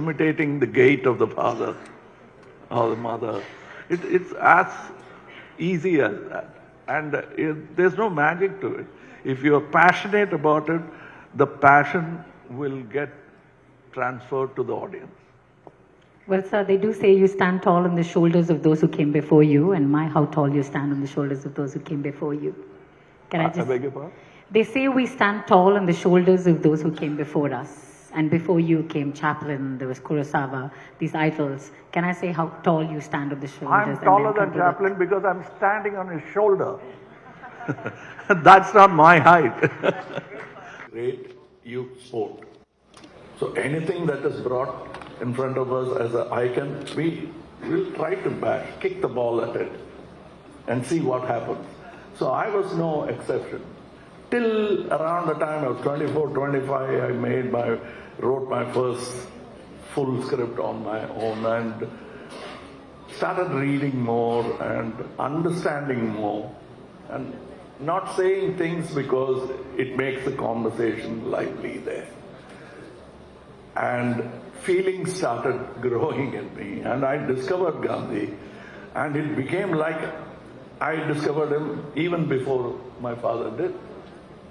imitating the gait of the father or the mother. It's as easy as that. And there's no magic to it. If you're passionate about it, the passion will get transferred to the audience. Well, sir, they do say you stand tall on the shoulders of those who came before you, and my, how tall you stand on the shoulders of those who came before you. Can I just... I beg your pardon? They say we stand tall on the shoulders of those who came before us. And before you came Chaplin, there was Kurosawa, these idols. Can I say how tall you stand on the shoulders? I'm taller than Chaplin because I'm standing on his shoulder. That's not my height. Great youth sport. So anything that is brought in front of us as an icon, we will try to kick the ball at it and see what happens. So I was no exception. Till around the time I was 24, 25, I wrote my first full script on my own and started reading more and understanding more and not saying things because it makes the conversation lively there. And feelings started growing in me and I discovered Gandhi and it became like I discovered him even before my father did.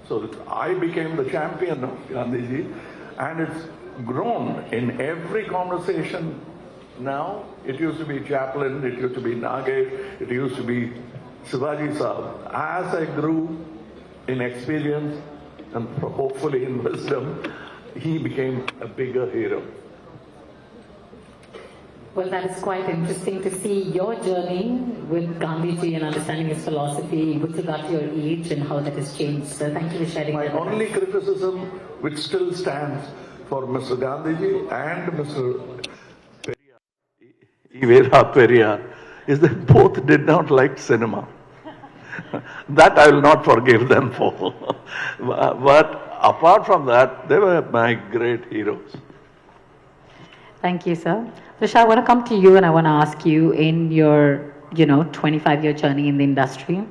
So I became the champion of Gandhiji and it's grown in every conversation now. It used to be Chaplin, it used to be Nagesh, it used to be Shivaji Saab. As I grew in experience and hopefully in wisdom, he became a bigger hero. Well, that is quite interesting to see your journey with Gandhiji and understanding his philosophy with regard to your age and how that has changed. So thank you for sharing that. My only criticism, which still stands for Mr. Gandhiji and Mr. Ivera Periyar, is that both did not like cinema. That I will not forgive them for. But apart from that, they were my great heroes. Thank you, sir. Risha, I want to come to you and I want to ask you, in your, 25-year journey in the industry,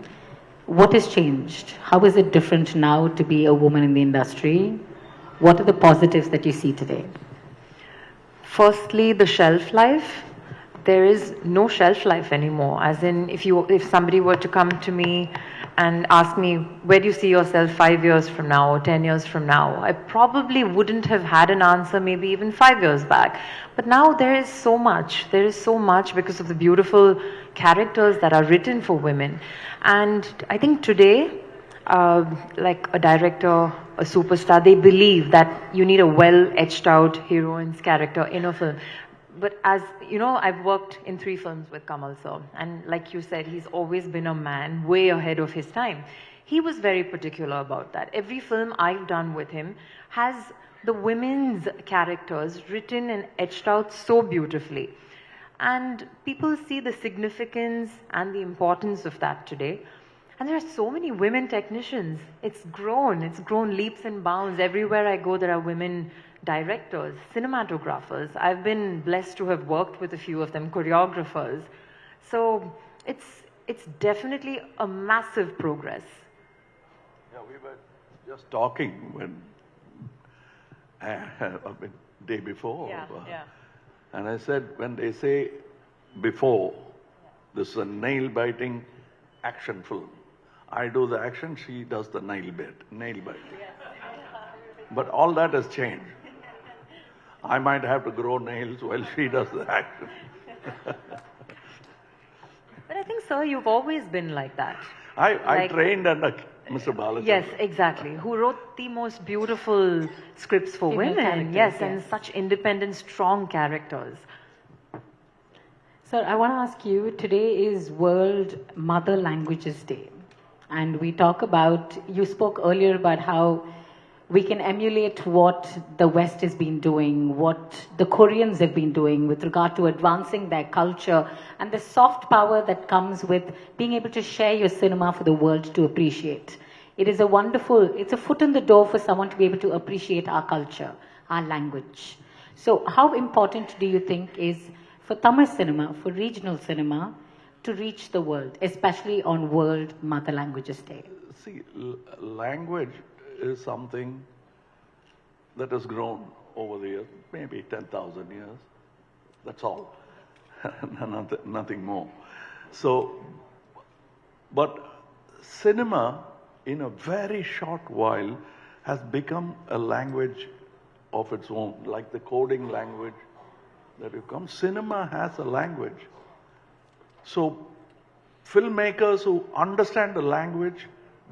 what has changed? How is it different now to be a woman in the industry? What are the positives that you see today? Firstly, the shelf life. There is no shelf life anymore. As in, if somebody were to come to me and ask me, where do you see yourself 5 years from now or 10 years from now? I probably wouldn't have had an answer maybe even 5 years back. But now there is so much. There is so much because of the beautiful characters that are written for women. And I think today, like a director, a superstar, they believe that you need a well-etched out heroine's character in a film. But as you know, I've worked in 3 films with Kamal sir, and like you said, he's always been a man way ahead of his time. He was very particular about that. Every film I've done with him has the women's characters written and etched out so beautifully. And people see the significance and the importance of that today. And there are so many women technicians. It's grown leaps and bounds. Everywhere I go, there are women directors, cinematographers. I've been blessed to have worked with a few of them, choreographers. So it's definitely a massive progress. Yeah, we were just talking when day before. Yeah. And I said, when they say before, this is a nail-biting action film. I do the action, she does the nail biting. Yes. But all that has changed. I might have to grow nails while she does the action. But I think, sir, you've always been like that. I trained under Mr. Balachandran. Yes, exactly. Who wrote the most beautiful scripts for women. Yes, and such independent, strong characters. Sir, I want to ask you, today is World Mother Languages Day. And we talk about, you spoke earlier about how we can emulate what the West has been doing, what the Koreans have been doing with regard to advancing their culture and the soft power that comes with being able to share your cinema for the world to appreciate. It is it's a foot in the door for someone to be able to appreciate our culture, our language. So how important do you think is for Tamil cinema, for regional cinema, to reach the world, especially on World Mother Languages Day? See, language is something that has grown over the years, maybe 10,000 years. That's all. Nothing more. So, but cinema, in a very short while, has become a language of its own, like the coding language that you come. Cinema has a language. So, filmmakers who understand the language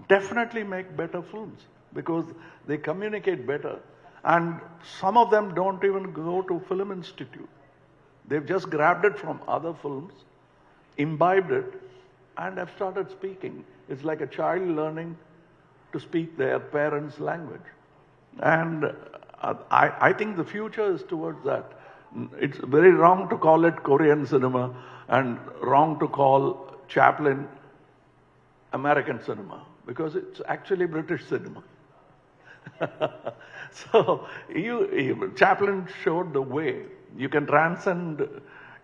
definitely make better films because they communicate better. And some of them don't even go to film institute. They've just grabbed it from other films, imbibed it, and have started speaking. It's like a child learning to speak their parents' language. And I think the future is towards that. It's very wrong to call it Korean cinema and wrong to call Chaplin American cinema because it's actually British cinema. So Chaplin showed the way. You can transcend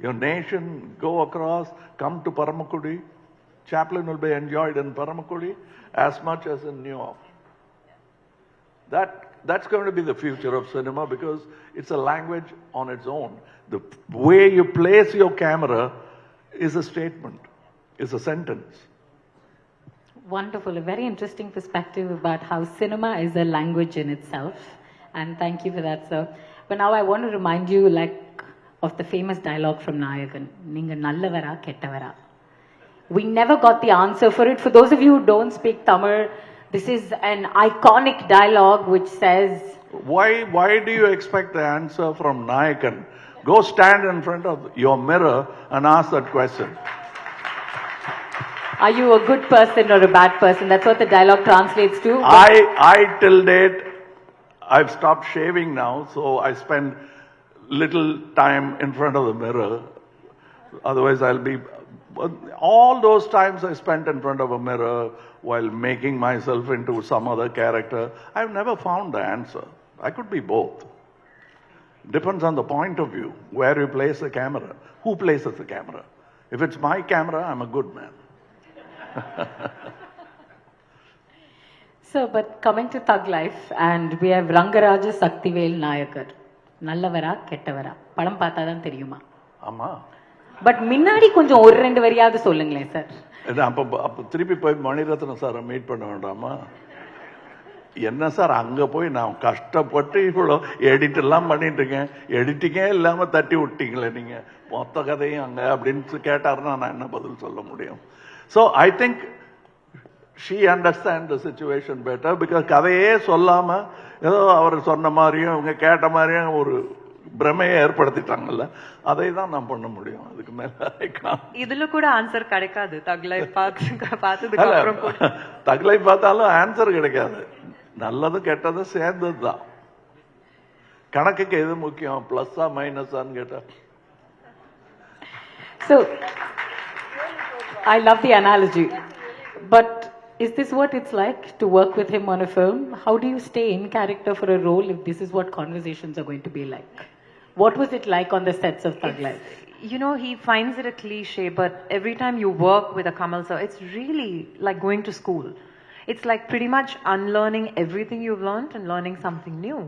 your nation, go across, come to Paramakudi. Chaplin will be enjoyed in Paramakudi as much as in New York. That's going to be the future of cinema because it's a language on its own. The way you place your camera is a statement, is a sentence. Wonderful. A very interesting perspective about how cinema is a language in itself. And thank you for that, sir. But now I want to remind you of the famous dialogue from Nayakan. Ninga nallavara kettavara. We never got the answer for it. For those of you who don't speak Tamil, this is an iconic dialogue which says... Why do you expect the answer from Nayakan? Go stand in front of your mirror and ask that question. Are you a good person or a bad person? That's what the dialogue translates to. I till date, I've stopped shaving now, so I spend little time in front of the mirror. Otherwise, I'll be... All those times I spent in front of a mirror while making myself into some other character, I've never found the answer. I could be both. Depends on the point of view, where you place the camera, who places the camera. If it's my camera, I'm a good man. So, but coming to Thuglife, and we have Rangaraja Saktivel Nayakar. Nallavara, kettavara. Padam paathadan theriyuma. Amma. But மின்னாடி கொஞ்சம் ஒரு ரெண்டு வரியாவது சொல்லுங்களேன் sir. அப்ப திருப்பி போய் மணிரத்னம் சாரை meet பண்ண வேண்டாமா? என்ன சார் அங்க போய் நான் கஷ்டப்பட்டு இவ்வளோ எடிட் எல்லாம் பண்ணிட்டு இருக்கேன், எடிட்டிங்கே இல்லாம தட்டி விட்டீங்களே நீங்க மொத்த கதையும் அங்க அப்படின்னு கேட்டாருன்னா நான் என்ன பதில் சொல்ல முடியும்? So I think she understands the situation better because கதையே சொல்லாம ஏதோ அவர் சொன்ன மாதிரியும் இவங்க கேட்ட மாதிரியும் ஒரு பிரமையை ஏற்படுத்திட்டாங்கல்ல, அதை தான் நான் பண்ண முடியும். அதுக்கு மேல இதுல கூட ஆன்சர் கிடைக்காது. தக்லைஃப் பார்த்ததுக்கு அப்புறம் கூட தக்லைஃப் பார்த்தாலும் ஆன்சர் கிடைக்காது. நல்லது கெட்டது சேர்ந்தது தான். கணக்குக்கு எது முக்கியம், பிளஸ்ஸா மைனஸான்னு கேட்டா. So I love the analogy, but is this what it's like to work with him on a film? How do you stay in character for a role if this is what conversations are going to be like? What was it like on the sets of Thuglife? You know, he finds it a cliche, but every time you work with a Kamal sir, it's really like going to school. It's like pretty much unlearning everything you've learned and learning something new.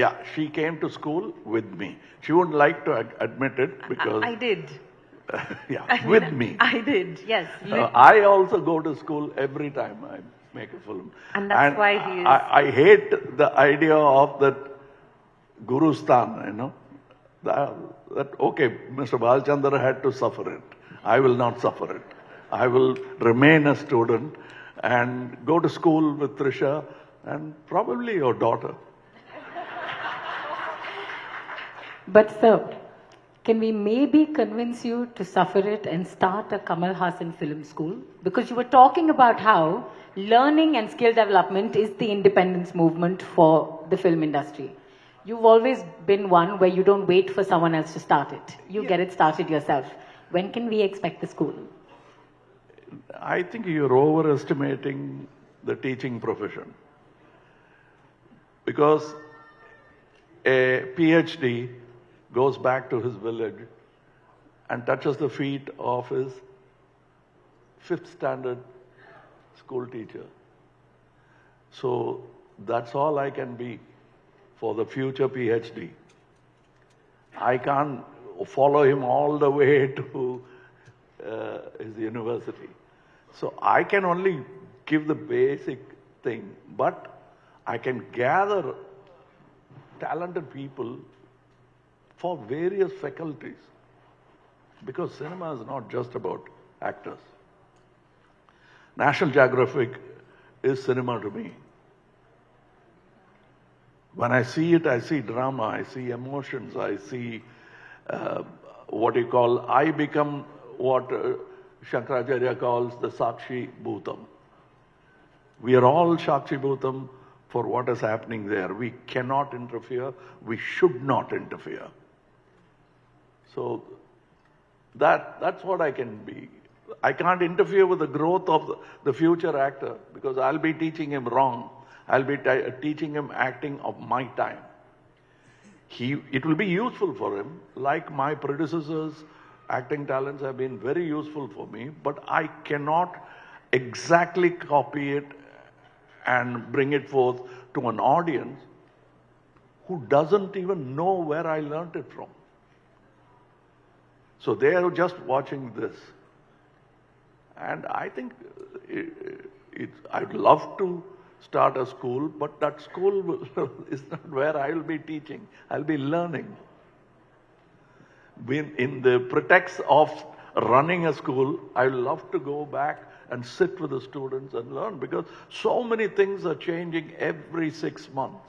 Yeah, she came to school with me. She wouldn't like to admit it because... I did. Yeah, with me. I did, yes. I also go to school every time I make a film. And that's why he is... I hate the idea of that Guru Stan, you know. That okay, Mr. Balchandra had to suffer it. I will not suffer it. I will remain a student and go to school with Trisha and probably your daughter. But sir, can we maybe convince you to suffer it and start a Kamal Haasan film school? Because you were talking about how learning and skill development is the independence movement for the film industry. You've always been one where you don't wait for someone else to start it. You get it started yourself. When can we expect the school? I think you're overestimating the teaching profession. Because a PhD goes back to his village and touches the feet of his 5th standard school teacher. So that's all I can be for the future PhD. I can't follow him all the way to his university. So I can only give the basic thing, but I can gather talented people for various faculties. Because cinema is not just about actors. National Geographic is cinema to me. When I see it, I see drama, I see emotions, I see I become what Shankaracharya calls the Sakshi Bhutam. We are all Sakshi Bhutam for what is happening there. We cannot interfere, we should not interfere. So that's what I can be. I can't interfere with the growth of the future actor because I'll be teaching him wrong. I'll be teaching him acting of my time. It will be useful for him, like my predecessors' acting talents have been very useful for me, but I cannot exactly copy it and bring it forth to an audience who doesn't even know where I learnt it from. So they are just watching this. And I think I'd love to start a school, but that school is not where I will be teaching. I'll be learning. In the pretext of running a school, I love to go back and sit with the students and learn because so many things are changing every 6 months.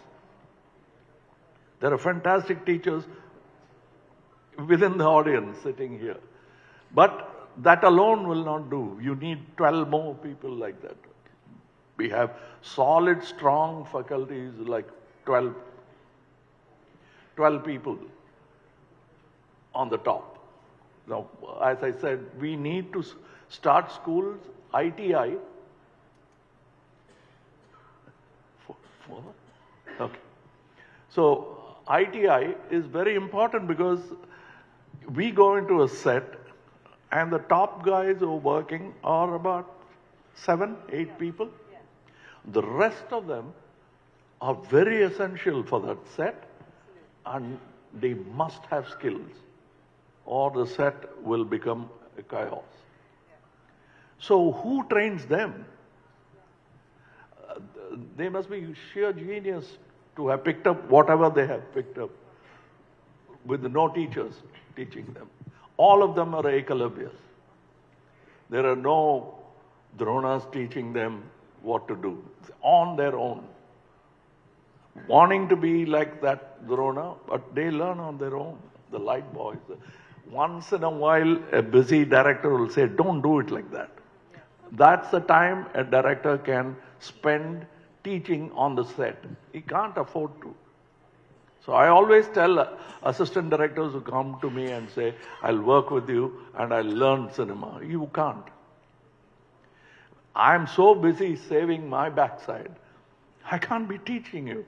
There are fantastic teachers within the audience sitting here. But that alone will not do. You need 12 more people like that. We have solid, strong faculties like 12 people on the top. Now, as I said, we need to start schools, ITI. Okay. So, ITI is very important because we go into a set and the top guys who are working are about 7, 8 people. The rest of them are very essential for that set and they must have skills or the set will become a chaos. So who trains them? They must be sheer genius to have picked up whatever they have picked up with no teachers teaching them. All of them are Ekalavya's. There are no Dronas teaching them what to do. It's on their own. Wanting to be like that Drona, but they learn on their own. The light boys. Once in a while, a busy director will say, don't do it like that. That's the time a director can spend teaching on the set. He can't afford to. So I always tell assistant directors who come to me and say, I'll work with you and I'll learn cinema. You can't. I'm so busy saving my backside. I can't be teaching you.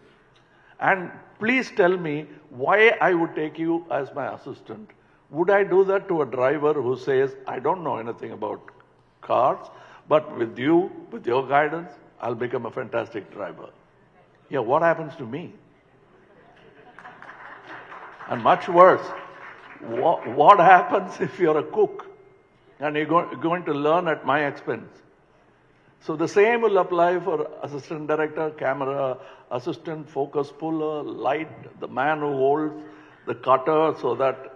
And please tell me why I would take you as my assistant. Would I do that to a driver who says, I don't know anything about cars, but with you, with your guidance, I'll become a fantastic driver. Yeah, what happens to me? And much worse, what happens if you're a cook and you're going to learn at my expense? So the same will apply for assistant director, camera, assistant, focus puller, light, the man who holds the cutter so that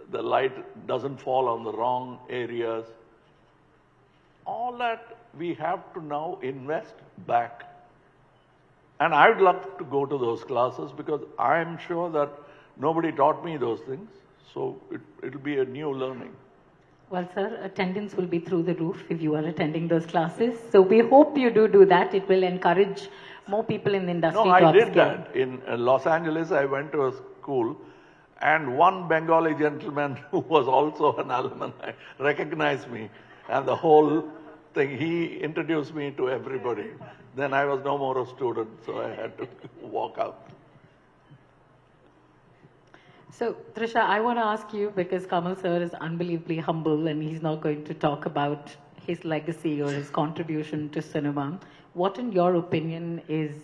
the light doesn't fall on the wrong areas. All that we have to now invest back. And I'd love to go to those classes because I'm sure that nobody taught me those things. So it'll be a new learning. Well, sir, attendance will be through the roof if you are attending those classes. So we hope you do that. It will encourage more people in the industry to upscale. No, I did that. In Los Angeles, I went to a school and one Bengali gentleman who was also an alumni recognized me. And the whole thing, he introduced me to everybody. Then I was no more a student, so I had to walk out. So, Trisha, I want to ask you, because Kamal sir is unbelievably humble and he's not going to talk about his legacy or his contribution to cinema. What, in your opinion, is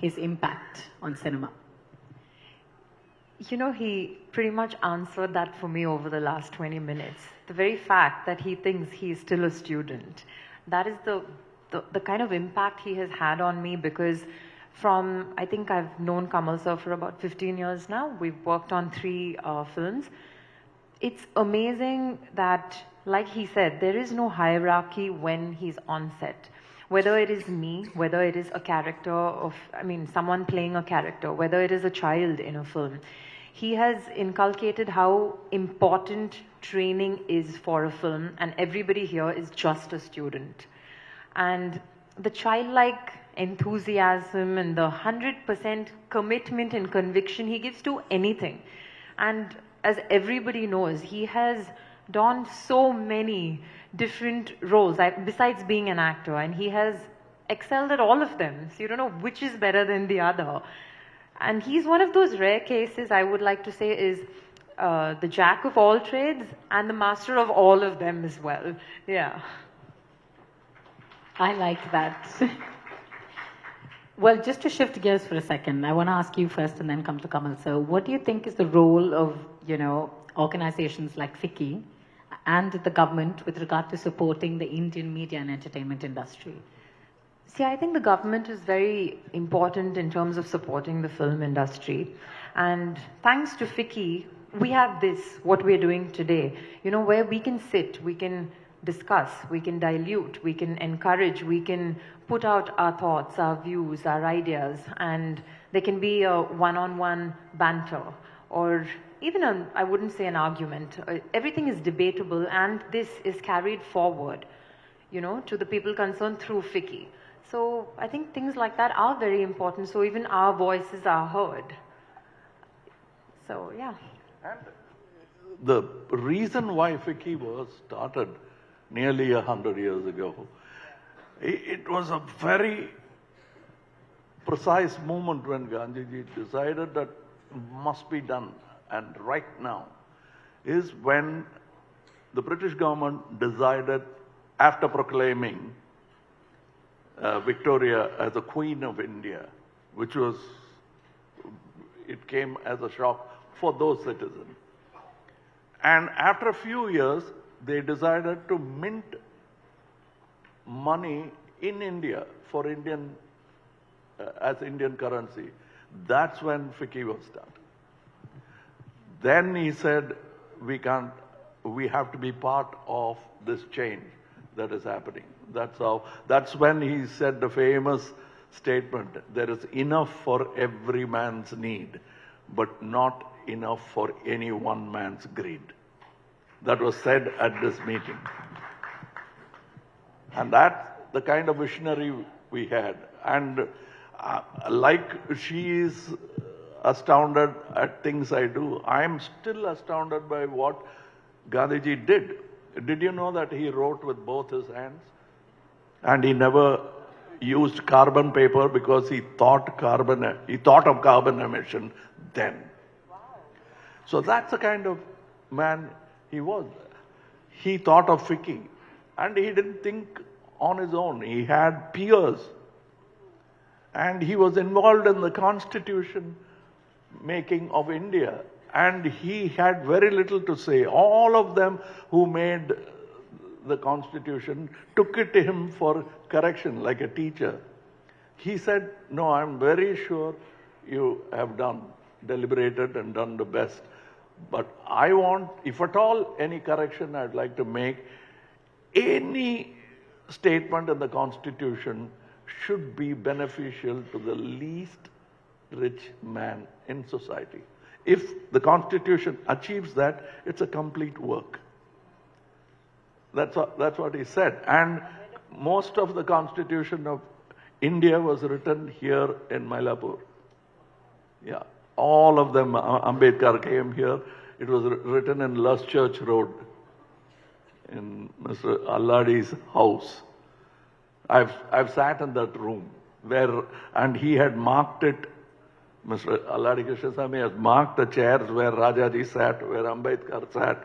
his impact on cinema? You know, he pretty much answered that for me over the last 20 minutes. The very fact that he thinks he is still a student, that is the kind of impact he has had on me, because I think I've known Kamal sir for about 15 years now. We've worked on 3 films. It's amazing that, like he said, there is no hierarchy when he's on set. Whether it is me, whether it is a character someone playing a character, whether it is a child in a film, he has inculcated how important training is for a film, and everybody here is just a student. And the childlike enthusiasm and the 100% commitment and conviction he gives to anything. And as everybody knows, he has done so many different roles besides being an actor, and he has excelled at all of them. So you don't know which is better than the other. And he's one of those rare cases, I would like to say, is the jack of all trades and the master of all of them as well. Yeah. I like that. Well, just to shift gears for a second, I want to ask you first and then come to Kamal. So what do you think is the role of, organizations like FICCI and the government with regard to supporting the Indian media and entertainment industry? See, I think the government is very important in terms of supporting the film industry. And thanks to FICCI, we have what we're doing today, where we can sit, we can discuss, we can dilute, we can encourage, we can put out our thoughts, our views, our ideas, and there can be a one-on-one banter, or even I wouldn't say an argument. Everything is debatable, and this is carried forward, to the people concerned through FICCI. So I think things like that are very important, so even our voices are heard. So, yeah. And the reason why FICCI was started nearly 100 years ago, it was a very precise moment when Gandhiji decided that must be done. And right now is when the British government decided, after proclaiming Victoria as the Queen of India, it came as a shock for those citizens. And after a few years, they decided to mint money in India for as Indian currency. That's when FICCI was started. Then he said, we have to be part of this change that is happening. That's when he said the famous statement, there is enough for every man's need, but not enough for any one man's greed. That was said at this meeting. And that's the kind of visionary we had. And like she is astounded at things I do, I am still astounded by what Gandhiji did. Did you know that he wrote with both his hands? And he never used carbon paper because he thought of carbon emission then. Wow. So that's the kind of man he was. He thought of FICCI, and he didn't think on his own. He had peers. And he was involved in the constitution making of India. And he had very little to say. All of them who made the constitution took it to him for correction, like a teacher. He said, no, I'm very sure you have deliberated and done the best. But I want, if at all, any correction I'd like to make, any statement in the Constitution should be beneficial to the least rich man in society. If the Constitution achieves that, it's a complete work. That's what he said. And most of the Constitution of India was written here in Mylapore. Yeah. All of them, Ambedkar came here. It was written in Luss Church Road, in Mr. Alladi's house. I've sat in that room and he had marked it. Mr. Alladi Krishnasamy has marked the chairs where Rajaji sat, where Ambedkar sat,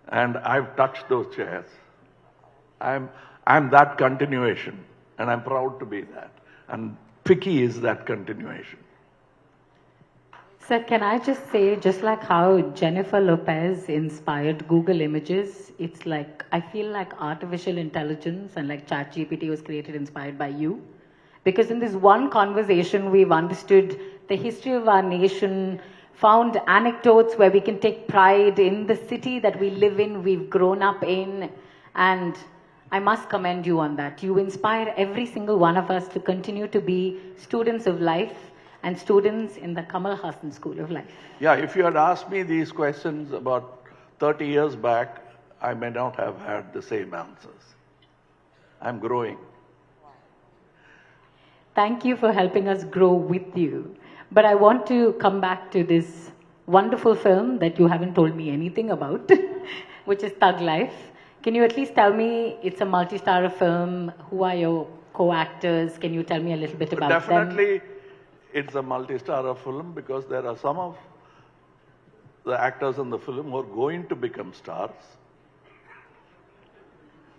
and I've touched those chairs. I'm that continuation, and I'm proud to be that. And Ficky is that continuation. Sir, can I just say, just like how Jennifer Lopez inspired Google Images, it's like, I feel like artificial intelligence and like ChatGPT was created inspired by you. Because in this one conversation, we've understood the history of our nation, found anecdotes where we can take pride in the city that we live in, we've grown up in, and I must commend you on that. You inspire every single one of us to continue to be students of life and students in the Kamal Haasan School of Life. Yeah, if you had asked me these questions about 30 years back, I may not have had the same answers. I'm growing. Thank you for helping us grow with you. But I want to come back to this wonderful film that you haven't told me anything about, which is Thuglife. Can you at least tell me, it's a multi-star film, who are your co-actors? Can you tell me a little bit about them? Definitely, it's a multi-star film because there are some of the actors in the film who are going to become stars.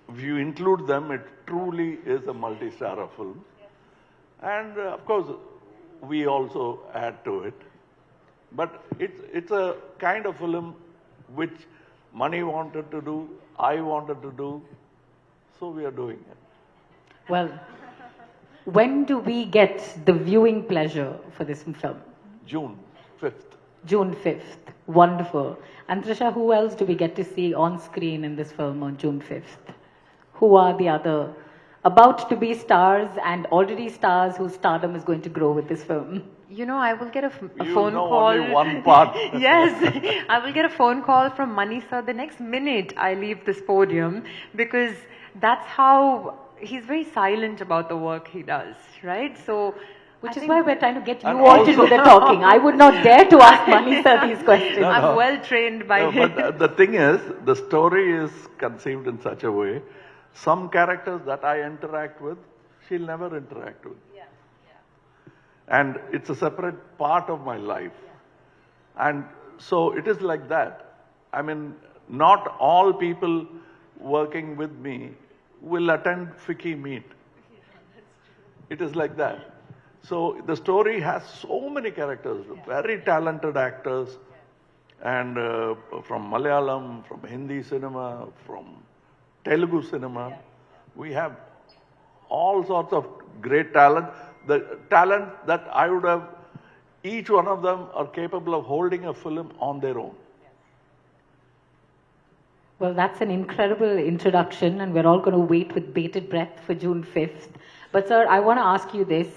If you include them, it truly is a multi-star film. And of course, we also add to it. But it's a kind of film which Mani wanted to do, I wanted to do, so we are doing it. Well, when do we get the viewing pleasure for this film? June 5th. June 5th. Wonderful. And Trisha, who else do we get to see on screen in this film on June 5th? Who are the other about to be stars and already stars whose stardom is going to grow with this film? You know, I will get a You phone know call. only one part. Yes, I will get a phone call from Mani sir the next minute I leave this podium, because that's how he's very silent about the work he does, right? So, Which is why we're trying to get you And all to do the talking. I would not dare to ask Mani sir these questions. No, I'm well trained by him. But the thing is, the story is conceived in such a way, some characters that I interact with, she'll never interact with. And it's a separate part of my life. And so it is like that. I mean, not all people working with me will attend Ficky meet. It is like that. So the story has so many characters, very talented actors, and from Malayalam, from Hindi cinema, from Telugu cinema, we have all sorts of great talent. The talent that I would have, each one of them are capable of holding a film on their own. Well, that's an incredible introduction, and we're all going to wait with bated breath for June 5th. But sir, I want to ask you this.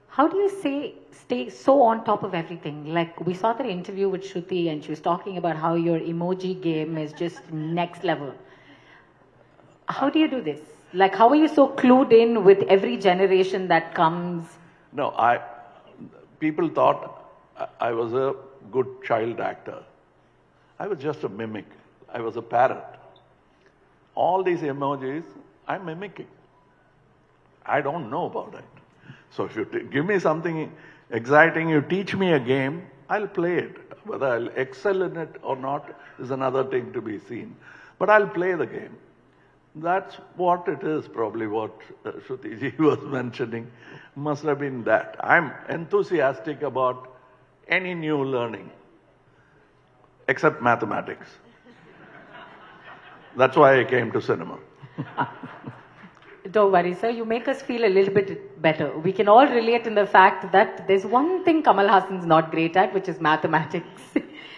How do you stay so on top of everything? Like, we saw that interview with Shruti, and she was talking about how your emoji game is just next level. How do you do this? Like, how are you so clued in with every generation that comes? No, people thought I was a good child actor. I was just a mimic. I was a parrot. All these emojis, I'm mimicking. I don't know about it. So if you give me something exciting, you teach me a game, I'll play it. Whether I'll excel in it or not is another thing to be seen. But I'll play the game. That's what it is, probably what Shruti was mentioning. Must have been that. I'm enthusiastic about any new learning, except mathematics. That's why I came to cinema. Don't worry, sir. You make us feel a little bit better. We can all relate in the fact that there's one thing Kamal Haasan's not great at, which is mathematics.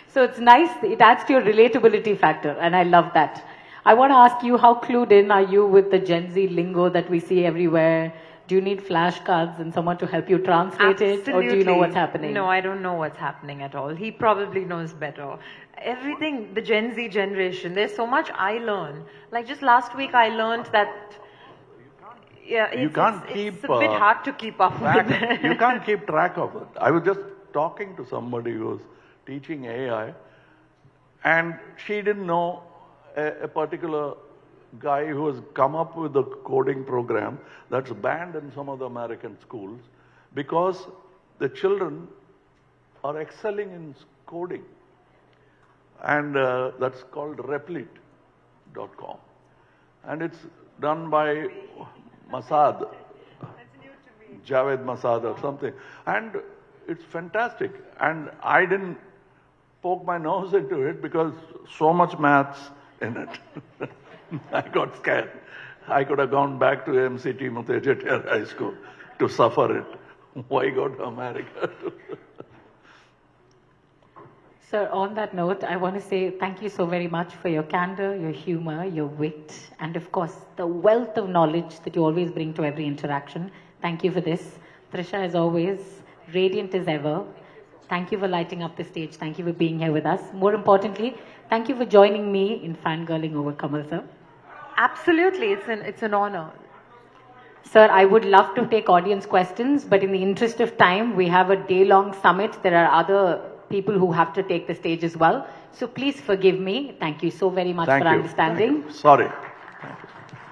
So it's nice. It adds to your relatability factor, and I love that. I want to ask you, how clued in are you with the Gen Z lingo that we see everywhere? Do you need flashcards and someone to help you translate it? Or do you know what's happening? No, I don't know what's happening at all. He probably knows better. Everything, the Gen Z generation, there's so much I learn. Like just last week I learned that it's a bit hard to keep up with. You can't keep track of it. I was just talking to somebody who was teaching AI, and she didn't know a particular guy who has come up with a coding program that's banned in some of the American schools because the children are excelling in coding. And that's called Replit.com. And it's done by Masad. Javed Masad or something. And it's fantastic. And I didn't poke my nose into it because so much maths in it. I got scared. I could have gone back to MCT Mutejatiar High School to suffer it. Why go to America? Sir, on that note, I want to say thank you so very much for your candor, your humor, your wit, and of course, the wealth of knowledge that you always bring to every interaction. Thank you for this. Trisha, as always, radiant as ever. Thank you for lighting up the stage. Thank you for being here with us. More importantly, thank you for joining me in fangirling over Kamal, sir. Absolutely, it's an honor. Sir, I would love to take audience questions, but in the interest of time, we have a day-long summit. There are other people who have to take the stage as well. So please forgive me. Thank you so very much for understanding. Sorry.